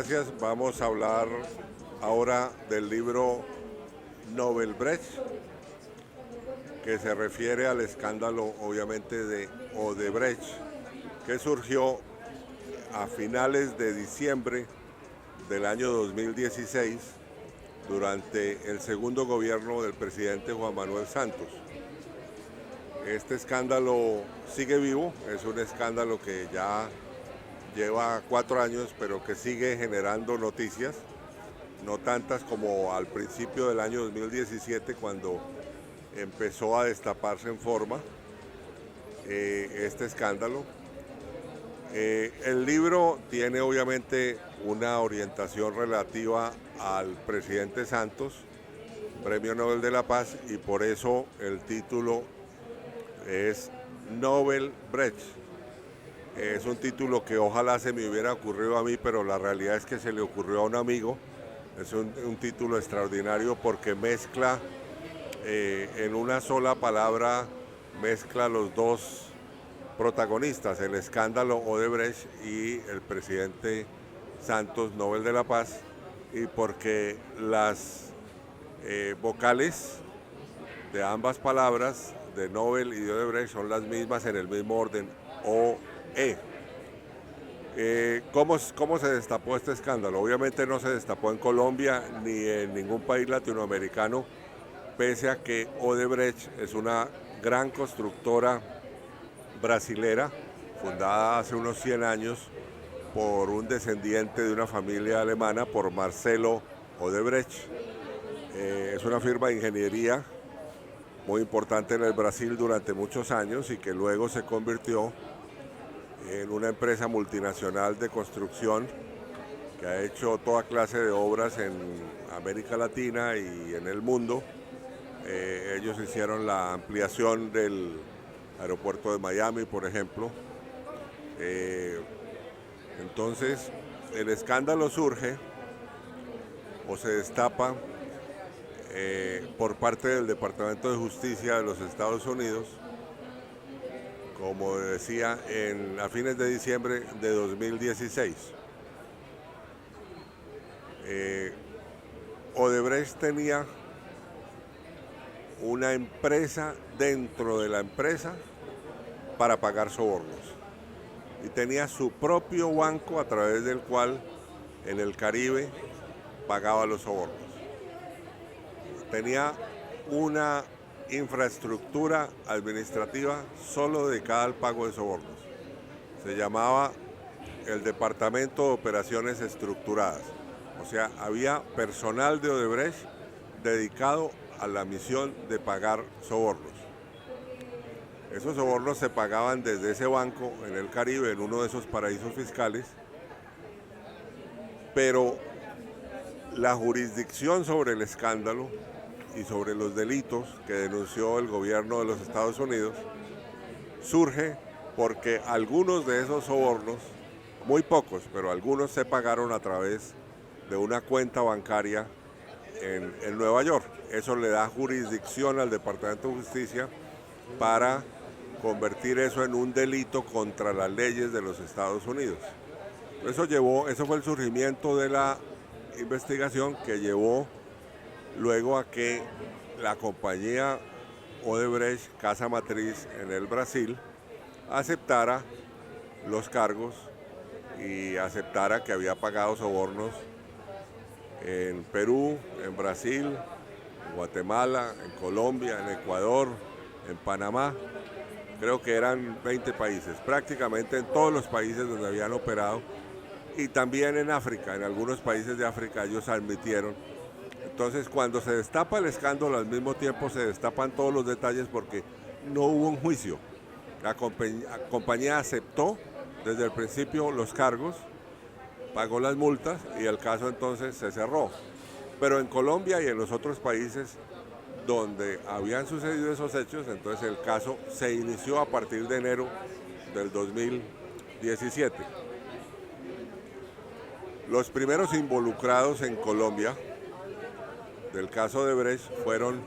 gracias. Vamos a hablar ahora del libro Nobel Brecht, que se refiere al escándalo, obviamente, de Odebrecht, que surgió a finales de diciembre del año 2016 durante el segundo gobierno del presidente Juan Manuel Santos. Este escándalo sigue vivo, es un escándalo que ya lleva 4 años, pero que sigue generando noticias, no tantas como al principio del año 2017, cuando empezó a destaparse en forma este escándalo. El libro tiene obviamente una orientación relativa al presidente Santos, Premio Nobel de la Paz, y por eso el título es Nobel Brecht. Es un título que ojalá se me hubiera ocurrido a mí, pero la realidad es que se le ocurrió a un amigo. Es un título extraordinario porque mezcla en una sola palabra, mezcla los dos protagonistas, el escándalo Odebrecht y el presidente Santos, Nobel de la Paz, y porque las vocales de ambas palabras, de Nobel y de Odebrecht, son las mismas en el mismo orden, O-E. ¿Cómo se destapó este escándalo? Obviamente no se destapó en Colombia ni en ningún país latinoamericano, pese a que Odebrecht es una gran constructora brasilera, fundada hace unos 100 años por un descendiente de una familia alemana, por Marcelo Odebrecht. Es una firma de ingeniería muy importante en el Brasil durante muchos años y que luego se convirtió en una empresa multinacional de construcción que ha hecho toda clase de obras en América Latina y en el mundo. Ellos hicieron la ampliación del aeropuerto de Miami, por ejemplo. Entonces, el escándalo surge o se destapa por parte del Departamento de Justicia de los Estados Unidos, como decía, a fines de diciembre de 2016. Odebrecht tenía una empresa dentro de la empresa para pagar sobornos y tenía su propio banco a través del cual en el Caribe pagaba los sobornos. Tenía una infraestructura administrativa solo dedicada al pago de sobornos. Se llamaba el Departamento de Operaciones Estructuradas. O sea, había personal de Odebrecht dedicado a la misión de pagar sobornos. Esos sobornos se pagaban desde ese banco en el Caribe, en uno de esos paraísos fiscales, pero la jurisdicción sobre el escándalo y sobre los delitos que denunció el gobierno de los Estados Unidos surge porque algunos de esos sobornos, muy pocos, pero algunos se pagaron a través de una cuenta bancaria en Nueva York. Eso le da jurisdicción al Departamento de Justicia para convertir eso en un delito contra las leyes de los Estados Unidos. Eso fue el surgimiento de la investigación que llevó luego a que la compañía Odebrecht, casa matriz en el Brasil, aceptara los cargos y aceptara que había pagado sobornos en Perú, en Brasil, en Guatemala, en Colombia, en Ecuador, en Panamá. Creo que eran 20 países, prácticamente en todos los países donde habían operado, y también en África, en algunos países de África ellos admitieron. Entonces, cuando se destapa el escándalo, al mismo tiempo se destapan todos los detalles porque no hubo un juicio. La compañía aceptó desde el principio los cargos, pagó las multas y el caso entonces se cerró. Pero en Colombia y en los otros países donde habían sucedido esos hechos, entonces el caso se inició a partir de enero del 2017. Los primeros involucrados en Colombia del caso de Brecht fueron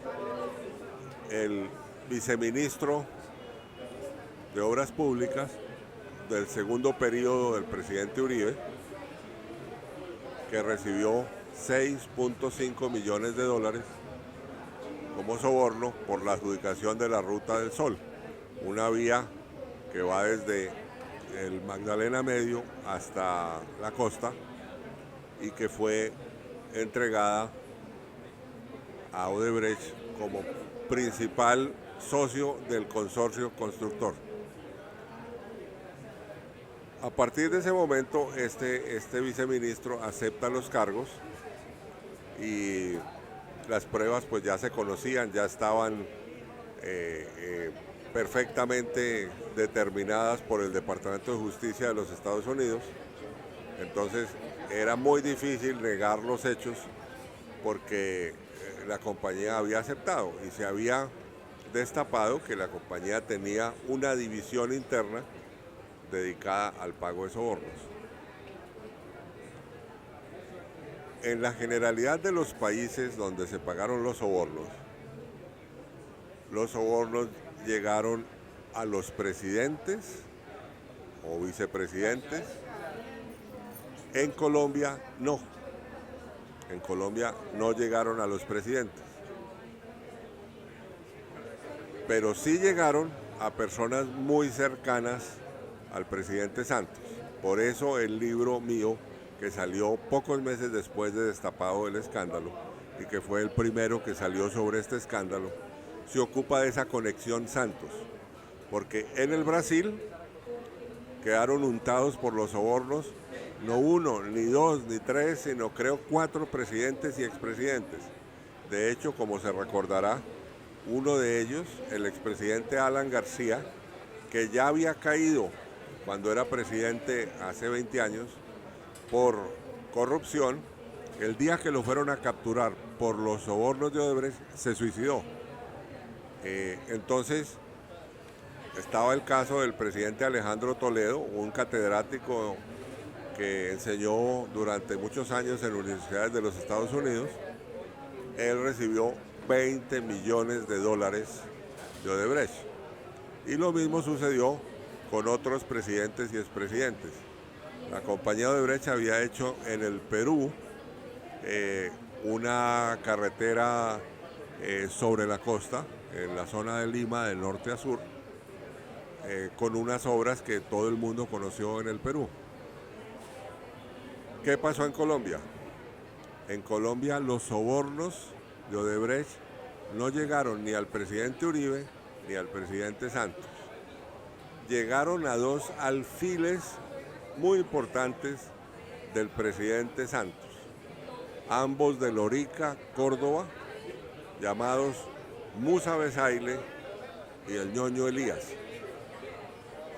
el viceministro de Obras Públicas del segundo periodo del presidente Uribe, que recibió 6.5 millones de dólares como soborno por la adjudicación de la Ruta del Sol, una vía que va desde el Magdalena Medio hasta la costa y que fue entregada a Odebrecht como principal socio del consorcio constructor. A partir de ese momento, este viceministro acepta los cargos y las pruebas pues ya se conocían, ya estaban perfectamente determinadas por el Departamento de Justicia de los Estados Unidos. Entonces era muy difícil negar los hechos porque la compañía había aceptado y se había destapado que la compañía tenía una división interna dedicada al pago de sobornos. En la generalidad de los países donde se pagaron los sobornos llegaron a los presidentes o vicepresidentes. En Colombia no. En Colombia no llegaron a los presidentes. Pero sí llegaron a personas muy cercanas al presidente Santos. Por eso el libro mío, que salió pocos meses después de destapado el escándalo, y que fue el primero que salió sobre este escándalo, se ocupa de esa conexión Santos. Porque en el Brasil quedaron untados por los sobornos, no uno, ni dos, ni tres, sino creo 4 presidentes y expresidentes. De hecho, como se recordará, uno de ellos, el expresidente Alan García, que ya había caído cuando era presidente hace 20 años por corrupción, el día que lo fueron a capturar por los sobornos de Odebrecht, se suicidó. Entonces, estaba el caso del presidente Alejandro Toledo, un catedrático que enseñó durante muchos años en universidades de los Estados Unidos. Él recibió 20 millones de dólares de Odebrecht. Y lo mismo sucedió con otros presidentes y expresidentes. La compañía Odebrecht había hecho en el Perú una carretera sobre la costa, en la zona de Lima, del norte a sur, con unas obras que todo el mundo conoció en el Perú. ¿Qué pasó en Colombia? En Colombia los sobornos de Odebrecht no llegaron ni al presidente Uribe ni al presidente Santos. Llegaron a 2 alfiles muy importantes del presidente Santos, ambos de Lorica, Córdoba, llamados Musa Besaile y el Ñoño Elías.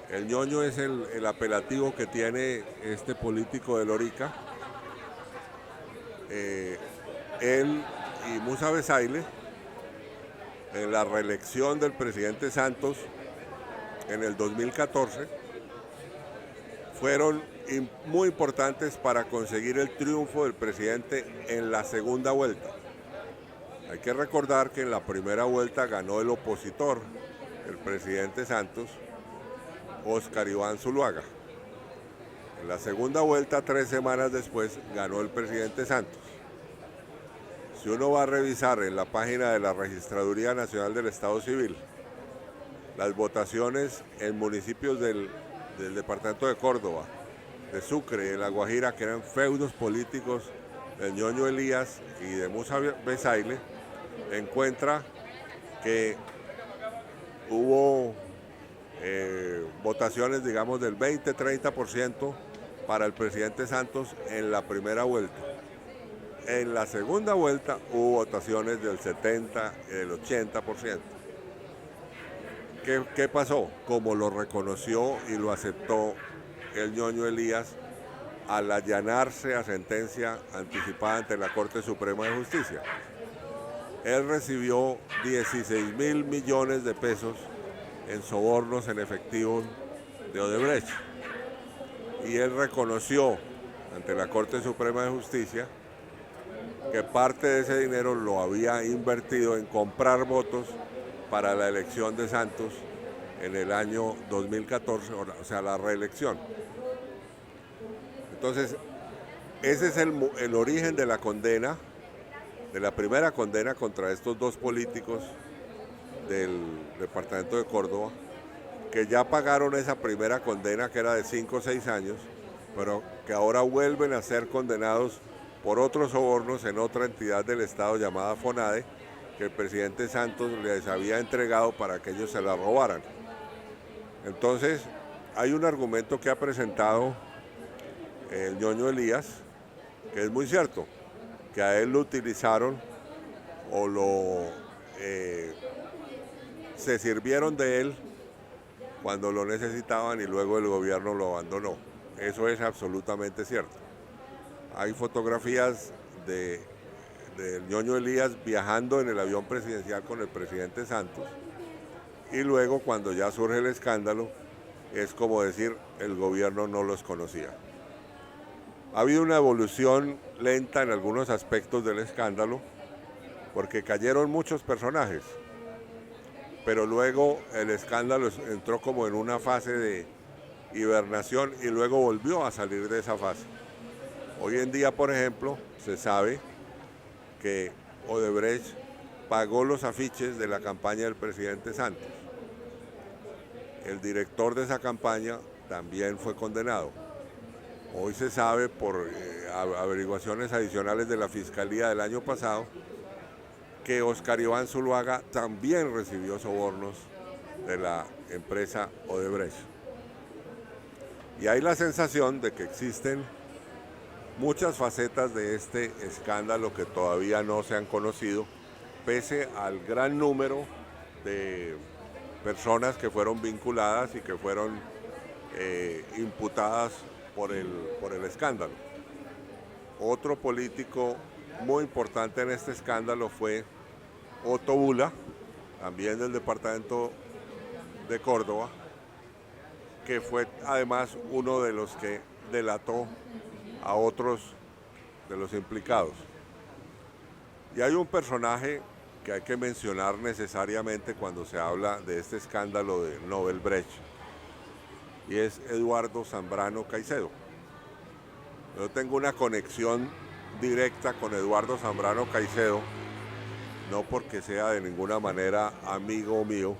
El Ñoño es el apelativo que tiene este político de Lorica. Él y Musa Besaile, en la reelección del presidente Santos en el 2014, fueron muy importantes para conseguir el triunfo del presidente en la segunda vuelta. Hay que recordar que en la primera vuelta ganó el opositor, el presidente Santos, Óscar Iván Zuluaga. En la segunda vuelta, 3 semanas después, ganó el presidente Santos. Si uno va a revisar en la página de la Registraduría Nacional del Estado Civil las votaciones en municipios del departamento de Córdoba, de Sucre y de La Guajira, que eran feudos políticos del Ñoño Elías y de Musa Besaile, encuentra que hubo votaciones, digamos, del 20-30% para el presidente Santos en la primera vuelta. En la segunda vuelta hubo votaciones del 70% y del 80%. ¿Qué pasó? Como lo reconoció y lo aceptó el Ñoño Elías al allanarse a sentencia anticipada ante la Corte Suprema de Justicia. Él recibió 16.000 millones de pesos en sobornos en efectivo de Odebrecht. Y él reconoció ante la Corte Suprema de Justicia que parte de ese dinero lo había invertido en comprar votos para la elección de Santos en el año 2014, o sea, la reelección. Entonces, Ese es el origen de la condena, de la primera condena contra estos dos políticos del departamento de Córdoba, que ya pagaron esa primera condena que era de 5 o 6 años, pero que ahora vuelven a ser condenados por otros sobornos en otra entidad del Estado llamada FONADE, que el presidente Santos les había entregado para que ellos se la robaran. Entonces, hay un argumento que ha presentado el ñoño Elías, que es muy cierto, que a él lo utilizaron o se sirvieron de él cuando lo necesitaban y luego el gobierno lo abandonó. Eso es absolutamente cierto. Hay fotografías del ñoño Elías viajando en el avión presidencial con el presidente Santos y luego cuando ya surge el escándalo es como decir el gobierno no los conocía. Ha habido una evolución lenta en algunos aspectos del escándalo porque cayeron muchos personajes, pero luego el escándalo entró como en una fase de hibernación y luego volvió a salir de esa fase. Hoy en día, por ejemplo, se sabe que Odebrecht pagó los afiches de la campaña del presidente Santos. El director de esa campaña también fue condenado. Hoy se sabe por averiguaciones adicionales de la Fiscalía del año pasado que Oscar Iván Zuluaga también recibió sobornos de la empresa Odebrecht. Y hay la sensación de que existen muchas facetas de este escándalo que todavía no se han conocido, pese al gran número de personas que fueron vinculadas y que fueron imputadas por el escándalo. Otro político muy importante en este escándalo fue Otto Bula, también del departamento de Córdoba, que fue además uno de los que delató a otros de los implicados. Y hay un personaje que hay que mencionar necesariamente cuando se habla de este escándalo de Nobel Brecht, y es Eduardo Zambrano Caicedo. Yo tengo una conexión directa con Eduardo Zambrano Caicedo, no porque sea de ninguna manera amigo mío,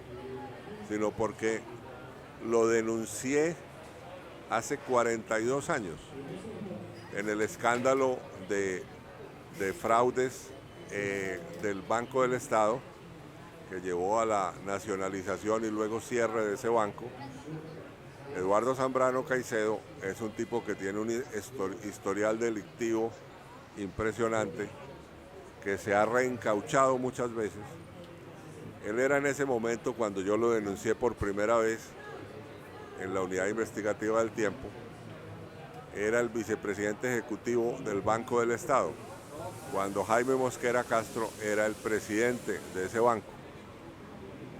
sino porque lo denuncié hace 42 años en el escándalo de fraudes del Banco del Estado, que llevó a la nacionalización y luego cierre de ese banco. Eduardo Zambrano Caicedo es un tipo que tiene un historial delictivo impresionante, que se ha reencauchado muchas veces. Él era en ese momento, cuando yo lo denuncié por primera vez en la unidad investigativa del Tiempo, era el vicepresidente ejecutivo del Banco del Estado, cuando Jaime Mosquera Castro era el presidente de ese banco.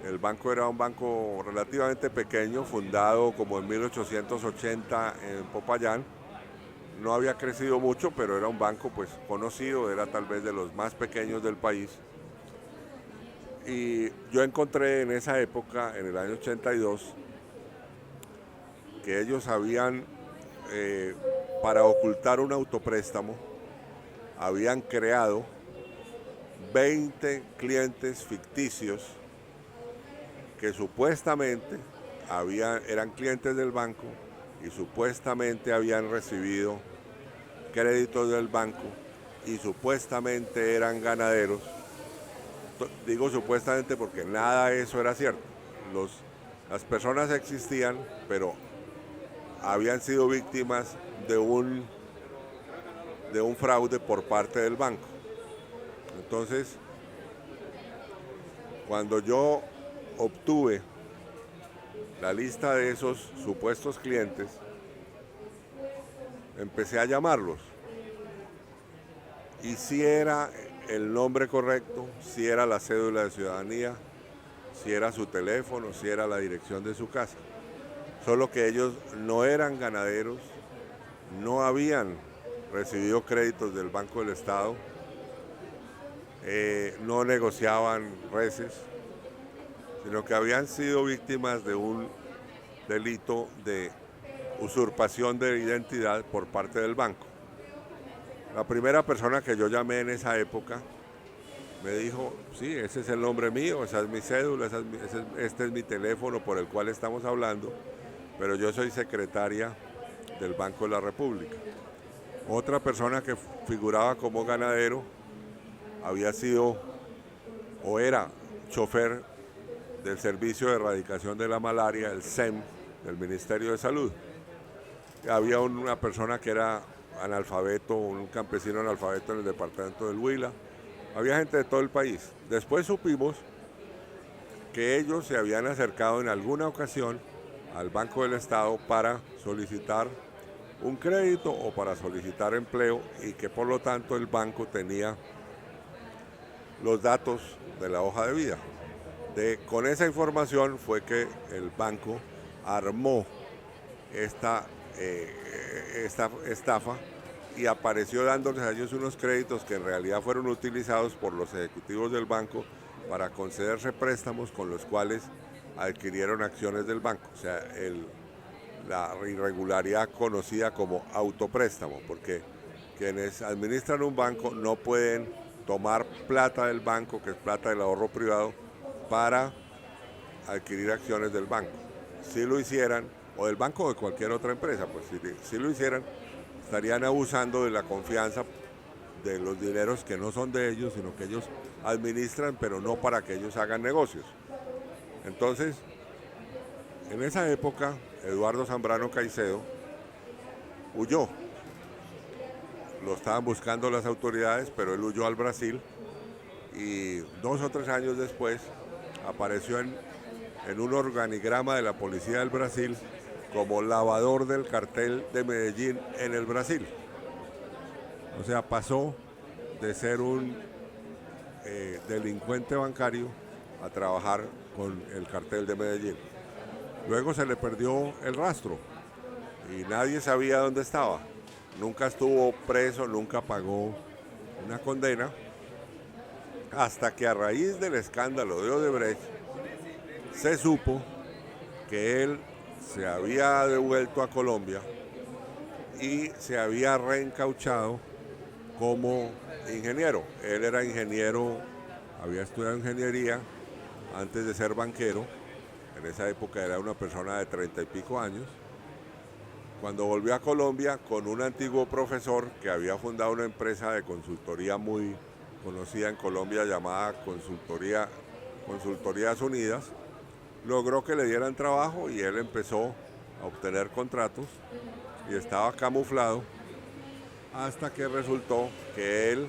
El banco era un banco relativamente pequeño, fundado como en 1880 en Popayán. No había crecido mucho, pero era un banco pues conocido, era tal vez de los más pequeños del país. Y yo encontré en esa época, en el año 82, que ellos habían, para ocultar un autopréstamo, habían creado 20 clientes ficticios que supuestamente eran clientes del banco y supuestamente habían recibido créditos del banco y supuestamente eran ganaderos. Digo supuestamente porque nada de eso era cierto. Las personas existían, pero habían sido víctimas de un fraude por parte del banco. Entonces, cuando yo obtuve la lista de esos supuestos clientes, empecé a llamarlos. Y si era el nombre correcto, si era la cédula de ciudadanía, si era su teléfono, si era la dirección de su casa. Solo que ellos no eran ganaderos, no habían recibido créditos del Banco del Estado, no negociaban reses, sino que habían sido víctimas de un delito de usurpación de identidad por parte del banco. La primera persona que yo llamé en esa época me dijo, sí, ese es el nombre mío, esa es mi cédula, este es mi teléfono por el cual estamos hablando, pero yo soy secretaria del Banco de la República. Otra persona que figuraba como ganadero había sido o era chofer del Servicio de Erradicación de la Malaria, el SEM, del Ministerio de Salud. Había una persona que era analfabeto, un campesino analfabeto en el departamento del Huila. Había gente de todo el país. Después supimos que ellos se habían acercado en alguna ocasión al Banco del Estado para solicitar un crédito o para solicitar empleo y que por lo tanto el banco tenía los datos de la hoja de vida. Con esa información fue que el banco armó esta estafa y apareció dándoles a ellos unos créditos que en realidad fueron utilizados por los ejecutivos del banco para concederse préstamos con los cuales adquirieron acciones del banco. O sea, la irregularidad conocida como autopréstamo, porque quienes administran un banco no pueden tomar plata del banco, que es plata del ahorro privado, para adquirir acciones del banco. Si lo hicieran, o del banco o de cualquier otra empresa, pues si lo hicieran, estarían abusando de la confianza de los dineros que no son de ellos, sino que ellos administran, pero no para que ellos hagan negocios. Entonces, en esa época, Eduardo Zambrano Caicedo huyó. Lo estaban buscando las autoridades, pero él huyó al Brasil y 2 o 3 años después apareció en un organigrama de la policía del Brasil como lavador del cartel de Medellín en el Brasil. O sea, pasó de ser un delincuente bancario a trabajar con el cartel de Medellín. Luego se le perdió el rastro y nadie sabía dónde estaba. Nunca estuvo preso, nunca pagó una condena, hasta que a raíz del escándalo de Odebrecht se supo que él se había devuelto a Colombia y se había reencauchado como ingeniero. Él era ingeniero, había estudiado ingeniería antes de ser banquero. En esa época era una persona de 30 y pico años. Cuando volvió a Colombia con un antiguo profesor que había fundado una empresa de consultoría muy conocida en Colombia llamada Consultorías Unidas, logró que le dieran trabajo y él empezó a obtener contratos y estaba camuflado hasta que resultó que él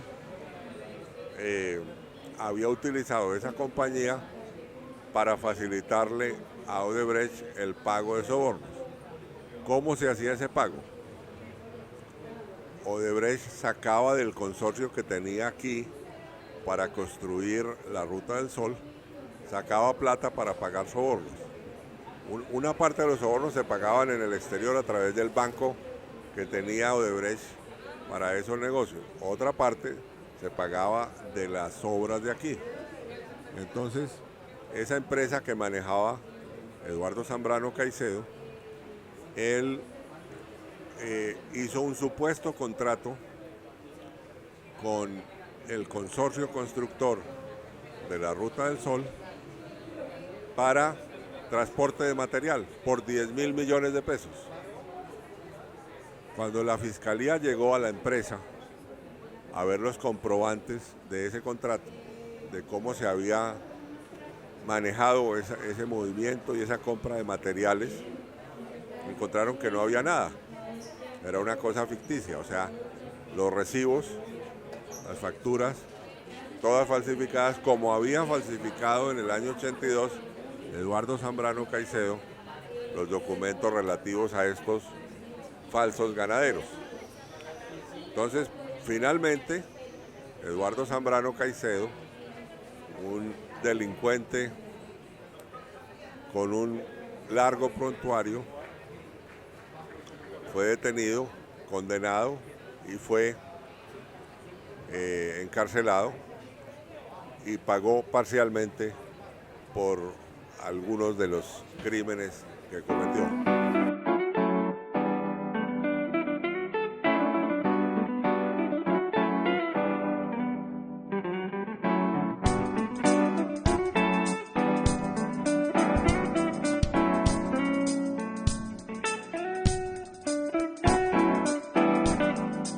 había utilizado esa compañía para facilitarle a Odebrecht el pago de sobornos. ¿Cómo se hacía ese pago? Odebrecht sacaba del consorcio que tenía aquí para construir la Ruta del Sol, sacaba plata para pagar sobornos. Una parte de los sobornos se pagaban en el exterior a través del banco que tenía Odebrecht para esos negocios. Otra parte se pagaba de las obras de aquí. Entonces, esa empresa que manejaba Eduardo Zambrano Caicedo, él hizo un supuesto contrato con el consorcio constructor de la Ruta del Sol para transporte de material por 10.000 millones de pesos. Cuando la fiscalía llegó a la empresa a ver los comprobantes de ese contrato, de cómo se había manejado ese movimiento y esa compra de materiales, encontraron que no había nada. Era una cosa ficticia, o sea, los recibos, las facturas, todas falsificadas, como habían falsificado en el año 82 Eduardo Zambrano Caicedo los documentos relativos a estos falsos ganaderos. Entonces, finalmente, Eduardo Zambrano Caicedo, un delincuente con un largo prontuario, fue detenido, condenado y fue encarcelado y pagó parcialmente por algunos de los crímenes que cometió.